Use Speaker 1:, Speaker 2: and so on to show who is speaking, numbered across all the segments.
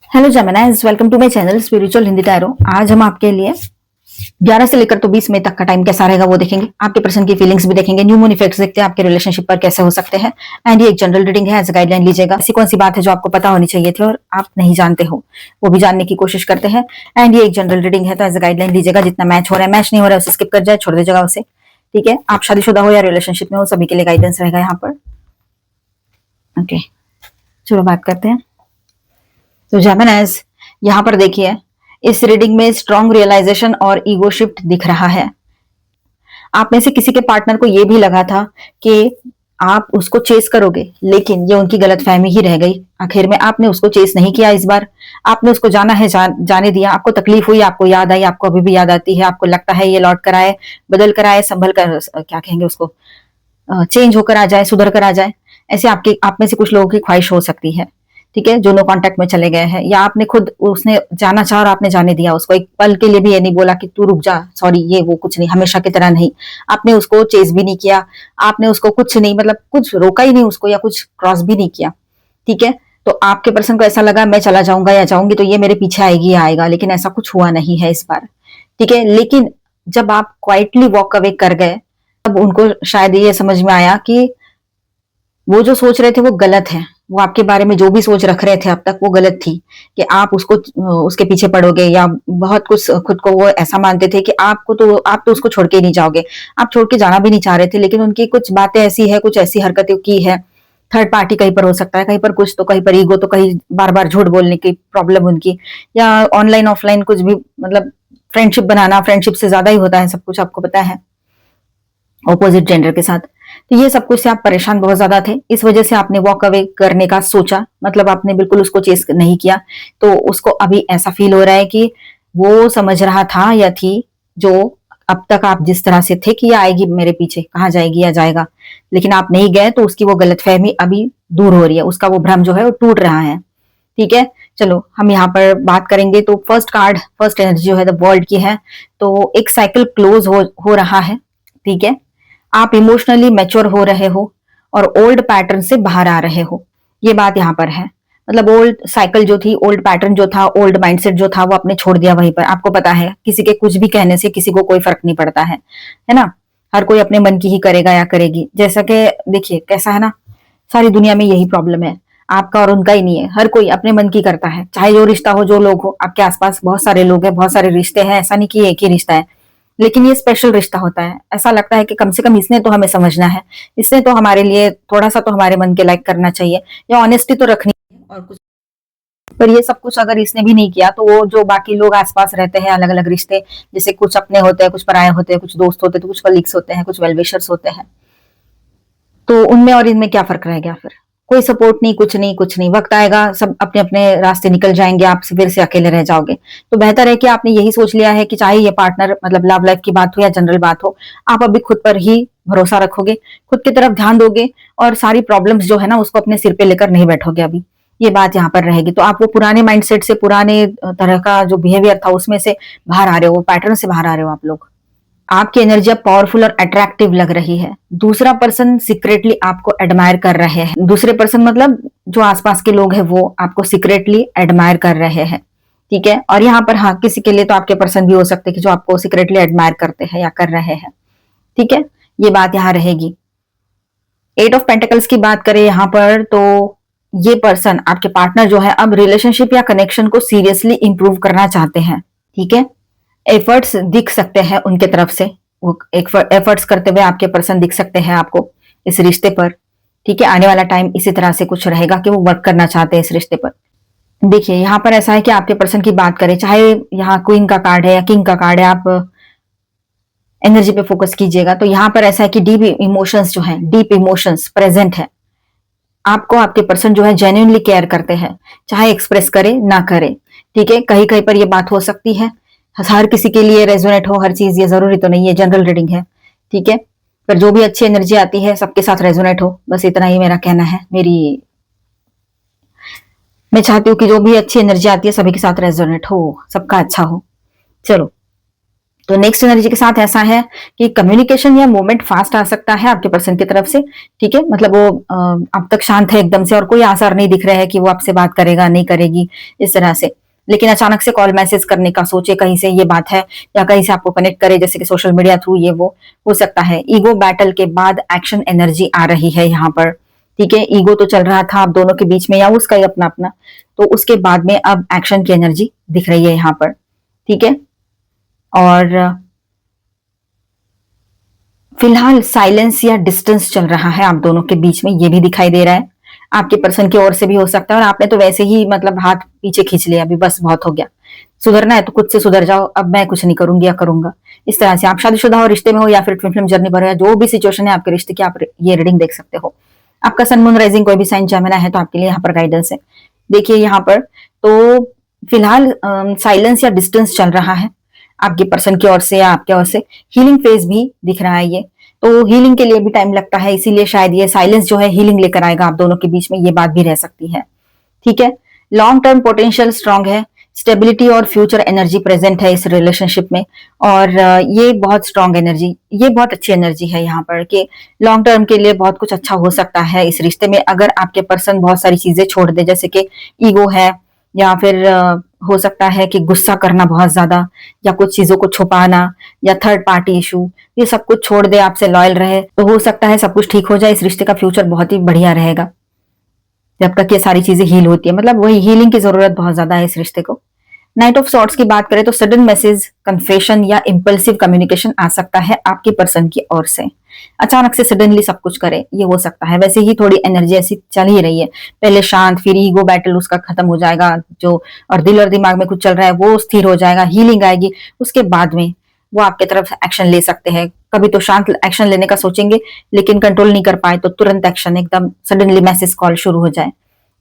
Speaker 1: Hello Geminis, welcome to my channel spiritual Hindi tarot. आज हम आपके लिए 11 से लेकर तो 20 मई तक का टाइम कैसा रहेगा वो देखेंगे। आपके पर्सन की फीलिंग्स भी देखेंगे, न्यू मून इफेक्ट्स देखते हैं आपके रिलेशनशिप पर कैसे हो सकते हैं। एंड ये एक जनरल रीडिंग है, एज गाइडलाइन लीजिएगा। ऐसी कौन सी बात है जो आपको पता होनी चाहिए थी और आप नहीं जानते हो, वो भी जानने की कोशिश करते हैं। एंड ये एक जनरल रीडिंग है, तो एज गाइडलाइन लीजिएगा। जितना मैच हो रहा है, मैच नहीं हो रहा है उसे स्किप कर जाए, छोड़ दीजिएगा उसे। ठीक है, आप शादीशुदा हो या रिलेशनशिप में हो, सभी के लिए गाइडेंस रहेगा यहाँ पर। ओके, चलो बात करते हैं। तो जेमिनाइज, यहाँ पर देखिए, इस रीडिंग में स्ट्रॉन्ग रियलाइजेशन और ईगो शिफ्ट दिख रहा है। आप में से किसी के पार्टनर को यह भी लगा था कि आप उसको चेस करोगे, लेकिन ये उनकी गलतफहमी ही रह गई। आखिर में आपने उसको चेस नहीं किया। इस बार आपने उसको जाना है, जाने दिया। आपको तकलीफ हुई, आपको याद आई, आपको अभी भी याद आती है। आपको लगता है ये लौट कर आए, बदल कर आए, संभल कर, क्या कहेंगे उसको, चेंज होकर आ जाए, सुधर कर आ जाए। ऐसे आपके आप में से कुछ लोगों की ख्वाहिश हो सकती है। ठीक है, जो नो कांटेक्ट में चले गए हैं, या आपने खुद, उसने जाना चाहा और आपने जाने दिया उसको। एक पल के लिए भी ये नहीं बोला कि तू रुक जा, सॉरी, ये वो कुछ नहीं, हमेशा की तरह नहीं। आपने उसको चेस भी नहीं किया, आपने उसको कुछ नहीं, मतलब कुछ रोका ही नहीं उसको, या कुछ क्रॉस भी नहीं किया। ठीक है, तो आपके पर्सन को ऐसा लगा मैं चला जाऊंगा या जाऊंगी तो ये मेरे पीछे आएगी या आएगा, लेकिन ऐसा कुछ हुआ नहीं है इस बार। ठीक है, लेकिन जब आप क्वाइटली वॉक अवे कर गए, तब उनको शायद ये समझ में आया कि वो जो सोच रहे थे वो गलत है। वो आपके बारे में जो भी सोच रख रहे थे अब तक, वो गलत थी। कि आप उसको, उसके पीछे पड़ोगे, या बहुत कुछ खुद को वो ऐसा मानते थे कि आप तो उसको छोड़ के ही नहीं जाओगे। आप छोड़ के जाना भी नहीं चाह रहे थे, लेकिन उनकी कुछ बातें ऐसी है, कुछ ऐसी हरकतें की है। थर्ड पार्टी कहीं पर हो सकता है, कहीं पर कुछ, तो कहीं पर ईगो, तो कहीं बार बार झूठ बोलने की प्रॉब्लम उनकी, या ऑनलाइन ऑफलाइन कुछ भी, मतलब फ्रेंडशिप बनाना, फ्रेंडशिप से ज्यादा ही होता है सब कुछ, आपको पता है, ऑपोजिट जेंडर के साथ। तो ये सब कुछ से आप परेशान बहुत ज्यादा थे, इस वजह से आपने वॉक अवे करने का सोचा। मतलब आपने बिल्कुल उसको चेस नहीं किया। तो उसको अभी ऐसा फील हो रहा है कि वो समझ रहा था या थी, जो अब तक आप जिस तरह से थे कि ये आएगी मेरे पीछे, कहाँ जाएगी या जाएगा, लेकिन आप नहीं गए, तो उसकी वो गलतफहमी अभी दूर हो रही है, उसका वो भ्रम जो है वो टूट रहा है। ठीक है, चलो हम यहाँ पर बात करेंगे। तो फर्स्ट कार्ड, फर्स्ट एनर्जी जो है द वर्ल्ड की है। तो एक साइकिल क्लोज हो रहा है। ठीक है, आप इमोशनली मैच्योर हो रहे हो और ओल्ड पैटर्न से बाहर आ रहे हो, ये बात यहाँ पर है। मतलब ओल्ड साइकिल जो थी, ओल्ड पैटर्न जो था, ओल्ड माइंडसेट जो था, वो आपने छोड़ दिया वहीं पर। आपको पता है किसी के कुछ भी कहने से किसी को कोई फर्क नहीं पड़ता है ना। हर कोई अपने मन की ही करेगा या करेगी। जैसा कि देखिए कैसा है ना, सारी दुनिया में यही प्रॉब्लम है, आपका और उनका ही नहीं है। हर कोई अपने मन की करता है, चाहे जो रिश्ता हो, जो लोग हो। आपके आसपास बहुत सारे लोग हैं, बहुत सारे रिश्ते हैं, ऐसा नहीं कि एक ही रिश्ता है, लेकिन ये स्पेशल रिश्ता होता है। ऐसा लगता है कि कम से कम इसने तो हमें समझना है, इसने तो हमारे लिए थोड़ा सा तो हमारे मन के लायक करना चाहिए, या ऑनेस्टी तो रखनी है और कुछ। पर ये सब कुछ अगर इसने भी नहीं किया, तो वो जो बाकी लोग आसपास रहते हैं, अलग अलग रिश्ते, जैसे कुछ अपने होते हैं, कुछ पराये होते हैं, कुछ दोस्त होते हैं, तो कुछ कलीग्स होते हैं, कुछ वेलविशर्स होते हैं, तो उनमें और इनमें क्या फर्क रह गया फिर? कोई सपोर्ट नहीं, कुछ नहीं, कुछ नहीं। वक्त आएगा, सब अपने अपने रास्ते निकल जाएंगे, आप फिर से अकेले रह जाओगे। तो बेहतर है कि आपने यही सोच लिया है कि चाहे ये पार्टनर, मतलब लव लाइफ की बात हो या जनरल बात हो, आप अभी खुद पर ही भरोसा रखोगे, खुद की तरफ ध्यान दोगे, और सारी प्रॉब्लम्स जो है ना उसको अपने सिर पे लेकर नहीं बैठोगे अभी। ये बात यहाँ पर रहेगी। तो आप वो पुराने माइंडसेट से, पुराने तरह का जो बिहेवियर था उसमें से बाहर आ रहे हो, वो पैटर्न से बाहर आ रहे हो आप लोग। आपकी एनर्जी अब पावरफुल और अट्रैक्टिव लग रही है। दूसरा पर्सन सीक्रेटली आपको एडमायर कर रहे हैं। दूसरे पर्सन मतलब जो आसपास के लोग हैं, वो आपको सीक्रेटली एडमायर कर रहे हैं। ठीक है, और यहाँ पर हाँ, किसी के लिए तो आपके पर्सन भी हो सकते हैं कि जो आपको सीक्रेटली एडमायर करते हैं या कर रहे हैं। ठीक है, ये बात यहाँ रहेगी। 8 ऑफ पेंटिकल्स की बात करें यहाँ पर, तो ये पर्सन, आपके पार्टनर जो है, अब रिलेशनशिप या कनेक्शन को सीरियसली इंप्रूव करना चाहते हैं। ठीक है, एफर्ट्स दिख सकते हैं उनके तरफ से, वो एक एफर्ट्स करते हुए आपके पर्सन दिख सकते हैं आपको इस रिश्ते पर। ठीक है, आने वाला टाइम इसी तरह से कुछ रहेगा कि वो वर्क करना चाहते हैं इस रिश्ते पर। देखिए यहाँ पर ऐसा है कि आपके पर्सन की बात करें, चाहे यहाँ क्वीन का कार्ड है या किंग का कार्ड है, आप एनर्जी पे फोकस कीजिएगा। तो यहाँ पर ऐसा है कि डीप इमोशंस जो है, डीप इमोशंस प्रेजेंट है। आपको आपके पर्सन जो है जेन्युइनली केयर करते हैं, चाहे एक्सप्रेस करे ना करे। ठीक है, कहीं कहीं पर ये बात हो सकती है। हर किसी के लिए रेजोनेट हो हर चीज, ये जरूरी तो नहीं है, जनरल रीडिंग है। ठीक है, पर जो भी अच्छी एनर्जी आती है सबके साथ रेजोनेट हो, बस इतना ही मेरा कहना है। मैं चाहती हूँ कि जो भी अच्छी एनर्जी आती है सभी के साथ रेजोनेट हो, सबका अच्छा हो। चलो तो नेक्स्ट एनर्जी के साथ ऐसा है कि कम्युनिकेशन या मूवमेंट फास्ट आ सकता है आपके पर्सन की तरफ से। ठीक है, मतलब वो अब तक शांत है एकदम से और कोई आसार नहीं दिख रहा है कि वो आपसे बात करेगा नहीं करेगी इस तरह से, लेकिन अचानक से कॉल मैसेज करने का सोचे कहीं से ये बात है, या कहीं से आपको कनेक्ट करे जैसे कि सोशल मीडिया थ्रू, ये वो हो सकता है। ईगो बैटल के बाद एक्शन एनर्जी आ रही है यहाँ पर। ठीक है, ईगो तो चल रहा था आप दोनों के बीच में या उसका ही अपना अपना, तो उसके बाद में अब एक्शन की एनर्जी दिख रही है यहाँ पर। ठीक है, और फिलहाल साइलेंस या डिस्टेंस चल रहा है आप दोनों के बीच में, ये भी दिखाई दे रहा है। आपके पर्सन की ओर से भी हो सकता है, और आपने तो वैसे ही मतलब हाथ पीछे खींच लिया, अभी बस बहुत हो गया, सुधरना है तो खुद से सुधर जाओ, अब मैं कुछ नहीं करूंगी या करूंगा, इस तरह से। आप शादीशुदा हो, रिश्ते में हो, या फिर ट्विन फ्लेम जर्नी पर हो, या जो भी सिचुएशन है आपके रिश्ते की, आप ये रीडिंग देख सकते हो। आपका सन मून राइजिंग कोई भी साइन जमेना है तो आपके लिए यहाँ पर गाइडेंस है। देखिए यहाँ पर तो फिलहाल साइलेंस या डिस्टेंस चल रहा है आपके पर्सन की ओर से या आपके ओर से। हीलिंग फेज भी दिख रहा है ये, तो हीलिंग के लिए भी टाइम लगता है, इसीलिए शायद ये साइलेंस जो है हीलिंग लेकर आएगा आप दोनों के बीच में, ये बात भी रह सकती है। ठीक है, लॉन्ग टर्म पोटेंशियल स्ट्रांग है, स्टेबिलिटी और फ्यूचर एनर्जी प्रेजेंट है इस रिलेशनशिप में, और ये बहुत स्ट्रांग एनर्जी, ये बहुत अच्छी एनर्जी है यहाँ पर कि लॉन्ग टर्म के लिए बहुत कुछ अच्छा हो सकता है इस रिश्ते में, अगर आपके पर्सन बहुत सारी चीजें छोड़ दे, जैसे कि ईगो है, या फिर हो सकता है कि गुस्सा करना बहुत ज्यादा, या कुछ चीजों को छुपाना, या थर्ड पार्टी इशू, ये सब कुछ छोड़ दे, आपसे लॉयल रहे, तो हो सकता है सब कुछ ठीक हो जाए, इस रिश्ते का फ्यूचर बहुत ही बढ़िया रहेगा जब तक ये सारी चीजें हील होती है। मतलब वही हीलिंग की जरूरत बहुत ज्यादा है इस रिश्ते को। नाइट ऑफ सॉर्ट्स की बात करें तो सडन मैसेज, कन्फेशन या इम्पल्सिव कम्युनिकेशन आ सकता है आपके पर्सन की ओर से, अचानक से सडनली सब कुछ करे, ये हो सकता है। वैसे ही थोड़ी एनर्जी ऐसी चल ही रही है, पहले शांत, फिर ईगो बैटल उसका खत्म हो जाएगा जो, और दिल और दिमाग में कुछ चल रहा है वो स्थिर हो जाएगा, हीलिंग आएगी, उसके बाद में वो आपके तरफ एक्शन ले सकते हैं। कभी तो शांत एक्शन लेने का सोचेंगे, लेकिन कंट्रोल नहीं कर पाए तो तुरंत एक्शन, एकदम सडनली मैसेज कॉल शुरू हो जाए,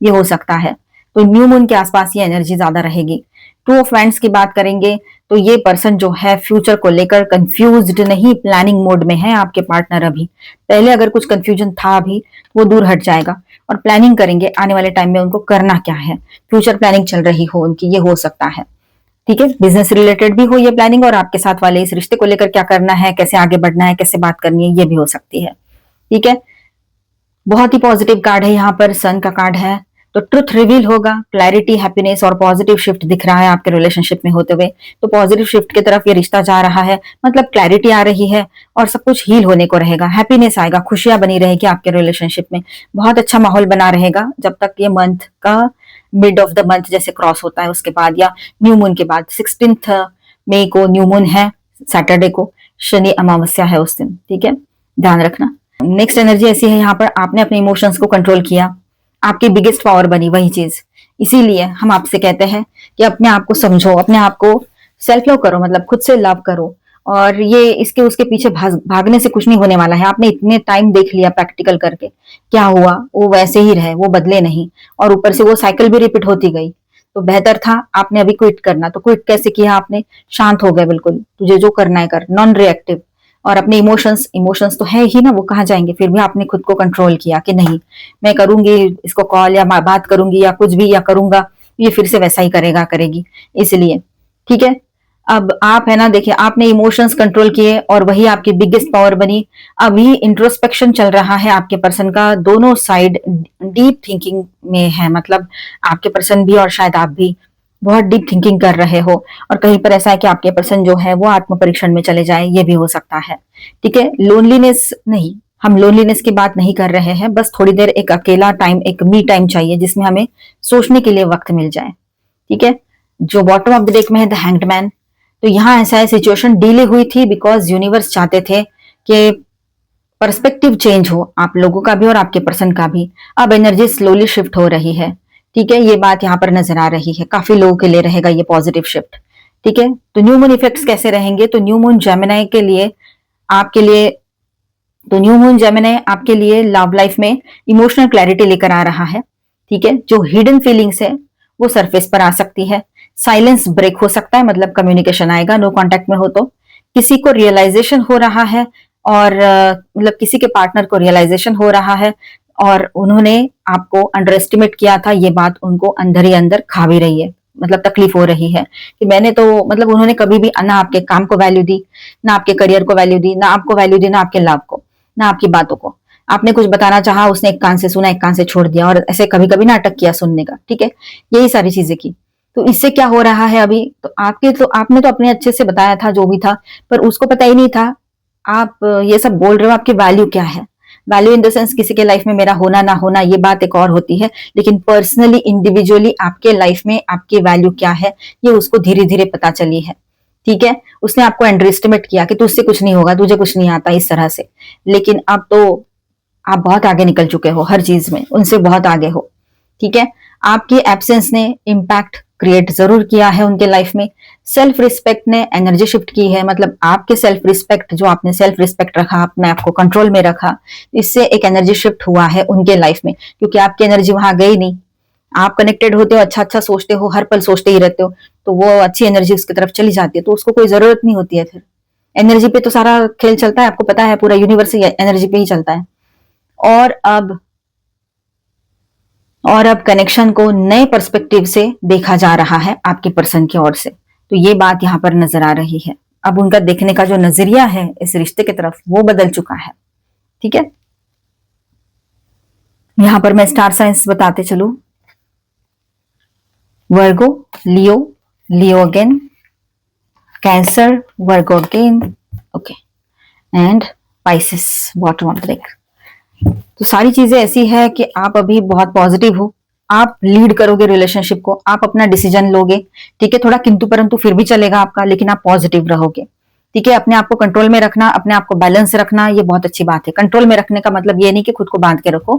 Speaker 1: ये हो सकता है। तो न्यू मून के आसपास ये एनर्जी ज्यादा रहेगी। टू ऑफ वैंड्स की बात करेंगे तो ये पर्सन जो है फ्यूचर को लेकर कंफ्यूज्ड नहीं, प्लानिंग मोड में है आपके पार्टनर अभी। पहले अगर कुछ कंफ्यूजन था अभी, वो दूर हट जाएगा और प्लानिंग करेंगे आने वाले टाइम में उनको करना क्या है, फ्यूचर प्लानिंग चल रही हो उनकी, ये हो सकता है। ठीक है, बिजनेस रिलेटेड भी हो ये प्लानिंग, और आपके साथ वाले इस रिश्ते को लेकर क्या करना है, कैसे आगे बढ़ना है, कैसे बात करनी है, ये भी हो सकती है। ठीक है, बहुत ही पॉजिटिव कार्ड है यहाँ पर, सन का कार्ड है, तो ट्रुथ रिवील होगा, क्लैरिटी, हैप्पीनेस और पॉजिटिव शिफ्ट दिख रहा है आपके रिलेशनशिप में होते हुए। तो पॉजिटिव शिफ्ट की तरफ ये रिश्ता जा रहा है, मतलब क्लैरिटी आ रही है और सब कुछ हील होने को रहेगा, हैप्पीनेस आएगा, खुशियां बनी रहेगी आपके रिलेशनशिप में, बहुत अच्छा माहौल बना रहेगा जब तक ये मंथ का मिड ऑफ द मंथ जैसे क्रॉस होता है उसके बाद, या न्यू मून के बाद। 16 मई को न्यू मून है, सैटरडे को, शनि अमावस्या है उस दिन। ठीक है, ध्यान रखना। नेक्स्ट एनर्जी ऐसी है यहाँ पर, आपने अपने इमोशंस को कंट्रोल किया, आपकी बिगेस्ट पावर बनी वही चीज, इसीलिए हम आपसे कहते हैं कि अपने आप को समझो, अपने आप को सेल्फ लव करो, मतलब खुद से लव करो, और ये इसके उसके पीछे भागने से कुछ नहीं होने वाला है। आपने इतने टाइम देख लिया प्रैक्टिकल करके, क्या हुआ, वो वैसे ही रहे, वो बदले नहीं, और ऊपर से वो साइकिल भी रिपीट होती गई। तो बेहतर था आपने अभी क्विट करना, तो क्विट कैसे किया आपने, शांत हो गए बिल्कुल, तुझे जो करना है कर, नॉन रिएक्टिव, और अपने इमोशंस, इमोशंस तो है ही ना, वो कहाँ जाएंगे, फिर भी आपने खुद को कंट्रोल किया कि नहीं मैं करूंगी इसको कॉल, या बात करूंगी, या कुछ भी, या करूंगा, ये फिर से वैसा ही करेगा करेगी, इसलिए। ठीक है, अब आप है ना, देखिए आपने इमोशंस कंट्रोल किए और वही आपकी बिगेस्ट पावर बनी। अभी इंट्रोस्पेक्शन चल रहा है आपके पर्सन का, दोनों साइड डीप थिंकिंग में है, मतलब आपके पर्सन भी और शायद आप भी बहुत डीप थिंकिंग कर रहे हो, और कहीं पर ऐसा है कि आपके पर्सन जो है वो आत्म परीक्षण में चले जाए, ये भी हो सकता है। ठीक है, लोनलीनेस नहीं, हम लोनलीनेस की बात नहीं कर रहे हैं, बस थोड़ी देर एक अकेला टाइम, एक मी टाइम चाहिए जिसमें हमें सोचने के लिए वक्त मिल जाए। ठीक है, जो बॉटम ऑफ द डेक में है द हैंग्ड मैन, तो यहाँ ऐसा है सिचुएशन डिले हुई थी बिकॉज यूनिवर्स चाहते थे कि पर्सपेक्टिव चेंज हो आप लोगों का भी और आपके पर्सन का भी। अब एनर्जी स्लोली शिफ्ट हो रही है। ठीक है, ये बात यहाँ पर नजर आ रही है, काफी लोगों के लिए रहेगा ये पॉजिटिव शिफ्ट। ठीक है, तो न्यू मून इफेक्ट्स कैसे रहेंगे, तो न्यू मून जेमिनी के लिए, आपके लिए, तो न्यू मून जेमिनी आपके लिए लव लाइफ में इमोशनल क्लैरिटी लेकर आ रहा है। ठीक है, जो हिडन फीलिंग्स है वो सरफेस पर आ सकती है, साइलेंस ब्रेक हो सकता है, मतलब कम्युनिकेशन आएगा, नो कांटेक्ट में हो तो किसी को रियलाइजेशन हो रहा है, और मतलब किसी के पार्टनर को रियलाइजेशन हो रहा है और उन्होंने आपको अंडर एस्टिमेट किया था, ये बात उनको अंदर ही अंदर खा भी रही है, मतलब तकलीफ हो रही है कि मैंने तो मतलब उन्होंने कभी भी ना आपके काम को वैल्यू दी, ना आपके करियर को वैल्यू दी, ना आपको वैल्यू दी, ना आपके लाभ को, ना आपकी बातों को। आपने कुछ बताना चाहा, उसने एक कान से सुना, एक कान से छोड़ दिया, और ऐसे कभी कभी नाटक किया सुनने का। ठीक है, यही सारी चीजें की। तो इससे क्या हो रहा है अभी, तो आपने तो अपने अच्छे से बताया था जो भी था, पर उसको पता ही नहीं था आप ये सब बोल रहे हो, आपकी वैल्यू क्या है। वैल्यू इन द सेंस किसी के लाइफ में मेरा होना ना होना ये बात एक और होती है, लेकिन पर्सनली इंडिविजुअली आपके लाइफ में आपकी वैल्यू क्या है ये उसको धीरे धीरे पता चली है। ठीक है, उसने आपको अंडर एस्टिमेट किया कि तुझसे कुछ नहीं होगा, तुझे कुछ नहीं आता इस तरह से, लेकिन अब तो आप बहुत आगे निकल चुके हो हर चीज में, उनसे बहुत आगे हो। ठीक है, आपकी एब्सेंस ने इम्पैक्ट क्रिएट जरूर किया है उनके लाइफ में। सेल्फ रिस्पेक्ट ने एनर्जी शिफ्ट की है, मतलब आपके सेल्फ रिस्पेक्ट, जो आपने सेल्फ रिस्पेक्ट रखा, अपने आप को कंट्रोल में रखा, इससे एक एनर्जी शिफ्ट हुआ है उनके लाइफ में, क्योंकि आपकी एनर्जी वहां गई नहीं। आप कनेक्टेड होते हो, अच्छा अच्छा सोचते हो, हर पल सोचते ही रहते हो, तो वो अच्छी एनर्जी उसकी तरफ चली जाती है, तो उसको कोई जरूरत नहीं होती है फिर। एनर्जी पे तो सारा खेल चलता है, आपको पता है, पूरा यूनिवर्स ही एनर्जी पे ही चलता है। और अब कनेक्शन को नए पर्सपेक्टिव से देखा जा रहा है आपके पर्सन की ओर से, तो ये बात यहाँ पर नजर आ रही है। अब उनका देखने का जो नजरिया है इस रिश्ते की तरफ वो बदल चुका है। ठीक है, यहां पर मैं स्टार साइंस बताते चलू। Virgo, Leo, Leo again, Cancer, Virgo again, okay, and Pisces, bottom of the deck. तो सारी चीजें ऐसी है कि आप अभी बहुत पॉजिटिव हो, आप लीड करोगे रिलेशनशिप को, आप अपना डिसीजन लोगे। ठीक है, थोड़ा किंतु परंतु फिर भी चलेगा आपका, लेकिन आप पॉजिटिव रहोगे। ठीक है, अपने आप को कंट्रोल में रखना, अपने आप को बैलेंस रखना, ये बहुत अच्छी बात है। कंट्रोल में रखने का मतलब ये नहीं कि खुद को बांध के रखो,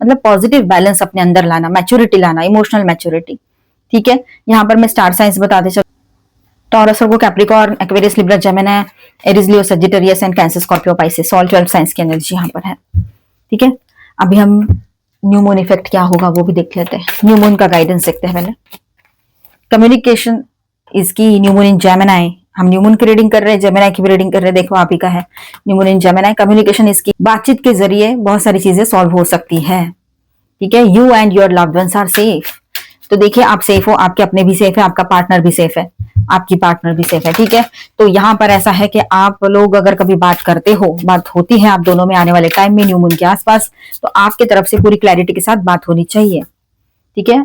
Speaker 1: मतलब पॉजिटिव बैलेंस अपने अंदर लाना, मैच्योरिटी लाना, इमोशनल मैच्योरिटी। ठीक है, यहाँ पर मैं स्टार साइंस बताते चलूं। Taurus, Virgo, Capricorn, Aquarius, Libra, Gemini, Aries, Leo, Sagittarius and cancer, Scorpio, Pisces, all 12 science की एनर्जी यहाँ पर है। ठीक है, अभी हम न्यू मून इफेक्ट क्या होगा वो भी देख लेते हैं। न्यू मून का गाइडेंस देखते हैं पहले। कम्युनिकेशन इसकी न्यू मून इन जेमिनी, हम न्यू मून की रीडिंग कर रहे हैं, जेमिनी की भी रीडिंग कर रहे हैं, देखो आप ही का है new moon in Gemini. Communication इसकी बातचीत के जरिए बहुत सारी चीजें सॉल्व हो सकती है। ठीक है, you and your loved ones are safe. तो देखिए आप सेफ हो, आपके अपने भी सेफ है, आपका पार्टनर भी सेफ है, आपकी पार्टनर भी सेफ है। ठीक है, तो यहाँ पर ऐसा है कि आप लोग अगर कभी बात करते हो, बात होती है आप दोनों में आने वाले टाइम में न्यू मून के आसपास, तो आपकी तरफ से पूरी क्लैरिटी के साथ बात होनी चाहिए। ठीक है,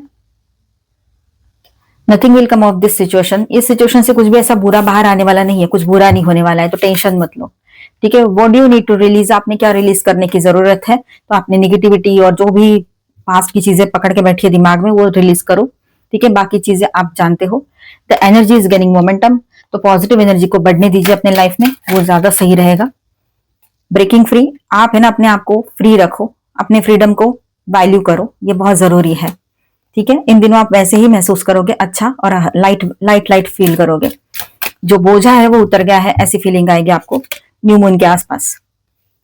Speaker 1: nothing will come of this situation, इस सिचुएशन से कुछ भी ऐसा बुरा बाहर आने वाला नहीं है, कुछ बुरा नहीं होने वाला है, तो टेंशन मत लो। ठीक है, what do you need to release, आपने क्या रिलीज करने की जरूरत है, तो आपने निगेटिविटी और जो भी पास्ट की चीजें पकड़ के बैठी है दिमाग में वो रिलीज करो। ठीक है, बाकी चीजें आप जानते हो। The energy is gaining momentum, तो पॉजिटिव एनर्जी को बढ़ने दीजिए अपने लाइफ में, वो ज्यादा सही रहेगा। ब्रेकिंग फ्री, आप है ना अपने आप को फ्री रखो, अपने फ्रीडम को वैल्यू करो, ये बहुत जरूरी है। ठीक है, इन दिनों आप वैसे ही महसूस करोगे अच्छा, और लाइट लाइट लाइट फील करोगे, जो बोझा है वो उतर गया है, ऐसी फीलिंग आएगी आपको न्यू मून के आसपास।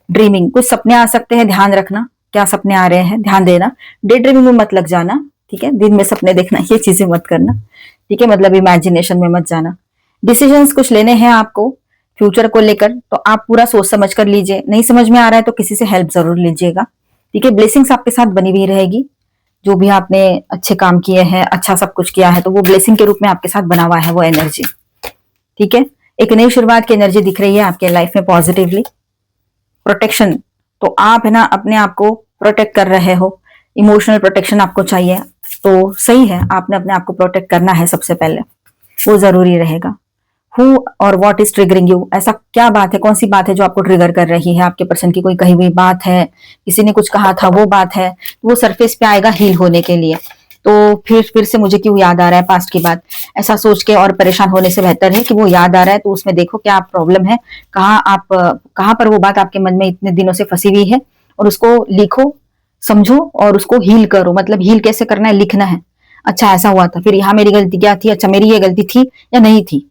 Speaker 1: ड्रीमिंग, कुछ सपने आ सकते हैं, ध्यान रखना क्या सपने आ रहे हैं, ध्यान देना। डे ड्रीमिंग में मत लग जाना। ठीक है, दिन में सपने देखना ये चीजें मत करना। ठीक है, मतलब इमेजिनेशन में मत जाना। डिसीजंस कुछ लेने हैं आपको फ्यूचर को लेकर, तो आप पूरा सोच समझ कर लीजिए। नहीं समझ में आ रहा है तो किसी से हेल्प जरूर लीजिएगा। ठीक है, ब्लेसिंग्स आपके साथ बनी हुई रहेगी, जो भी आपने अच्छे काम किए हैं, अच्छा सब कुछ किया है, तो वो ब्लेसिंग के रूप में आपके साथ बना हुआ है वो एनर्जी। ठीक है, एक नई शुरुआत की एनर्जी दिख रही है आपके लाइफ में पॉजिटिवली। प्रोटेक्शन, तो आप है ना अपने आप को प्रोटेक्ट कर रहे हो, इमोशनल प्रोटेक्शन आपको चाहिए, तो सही है, आपने अपने आप को प्रोटेक्ट करना है सबसे पहले, वो जरूरी रहेगा। हु और व्हाट इज ट्रिगरिंग यू, ऐसा क्या बात है, कौन सी बात है जो आपको ट्रिगर कर रही है, आपके पर्सन की कोई कही हुई बात है, किसी ने कुछ कहा था वो बात है, वो सरफेस पे आएगा हील होने के लिए। तो फिर से मुझे क्यों याद आ रहा है पास्ट की बात, ऐसा सोच के और परेशान होने से बेहतर है कि वो याद आ रहा है तो उसमें देखो क्या प्रॉब्लम है, कहाँ पर वो बात आपके मन में इतने दिनों से फंसी हुई है, और उसको लिखो, समझो और उसको हील करो। मतलब हील कैसे करना है, लिखना है। अच्छा ऐसा हुआ था, फिर यहाँ मेरी गलती क्या थी, अच्छा मेरी ये गलती थी या नहीं थी,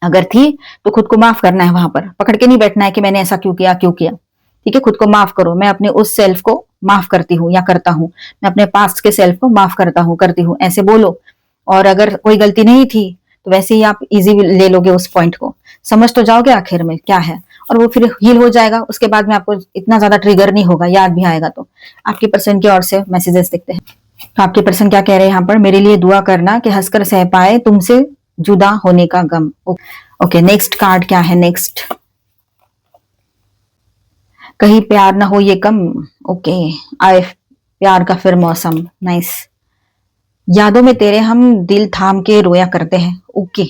Speaker 1: अगर थी तो खुद को माफ करना है, वहां पर पकड़ के नहीं बैठना है कि मैंने ऐसा क्यों किया क्यों किया। ठीक है, खुद को माफ करो, मैं अपने उस सेल्फ को माफ करती हूँ या करता हूँ, मैं अपने पास्ट के सेल्फ को माफ करता हूँ करती हूँ, ऐसे बोलो। और अगर कोई गलती नहीं थी तो वैसे ही आप इजी ले लोगे उस पॉइंट को, समझ तो जाओगे आखिर में क्या है, और वो फिर हील हो जाएगा। उसके बाद में आपको इतना ज्यादा ट्रिगर नहीं होगा, याद भी आएगा। तो आपकी पर्सन की ओर से मैसेजेस देखते हैं। तो आपके पर्सन क्या कह रहे हैं यहाँ पर, मेरे लिए दुआ करना कि हंसकर सह पाए तुमसे जुदा होने का गम। ओके, नेक्स्ट कार्ड क्या है? नेक्स्ट, कहीं प्यार ना हो ये कम। ओके, आए प्यार का फिर मौसम। नाइस। यादों में तेरे हम दिल थाम के रोया करते हैं। ओके,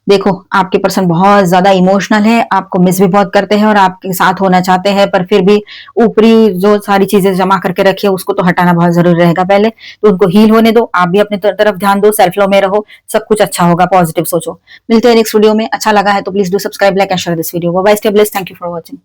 Speaker 1: देखो आपके पर्सन बहुत ज्यादा इमोशनल है, आपको मिस भी बहुत करते हैं और आपके साथ होना चाहते हैं, पर फिर भी ऊपरी जो सारी चीजें जमा करके रखी है उसको तो हटाना बहुत जरूरी रहेगा पहले। तो उनको हील होने दो, आप भी अपनी तरफ ध्यान दो, सेल्फ लव में रहो, सब कुछ अच्छा होगा, पॉजिटिव सोचो। मिलते हैं नेक्स्ट वीडियो में। अच्छा लगा है तो please do subscribe, like and share this video. Bye, stay blessed, thank you for watching.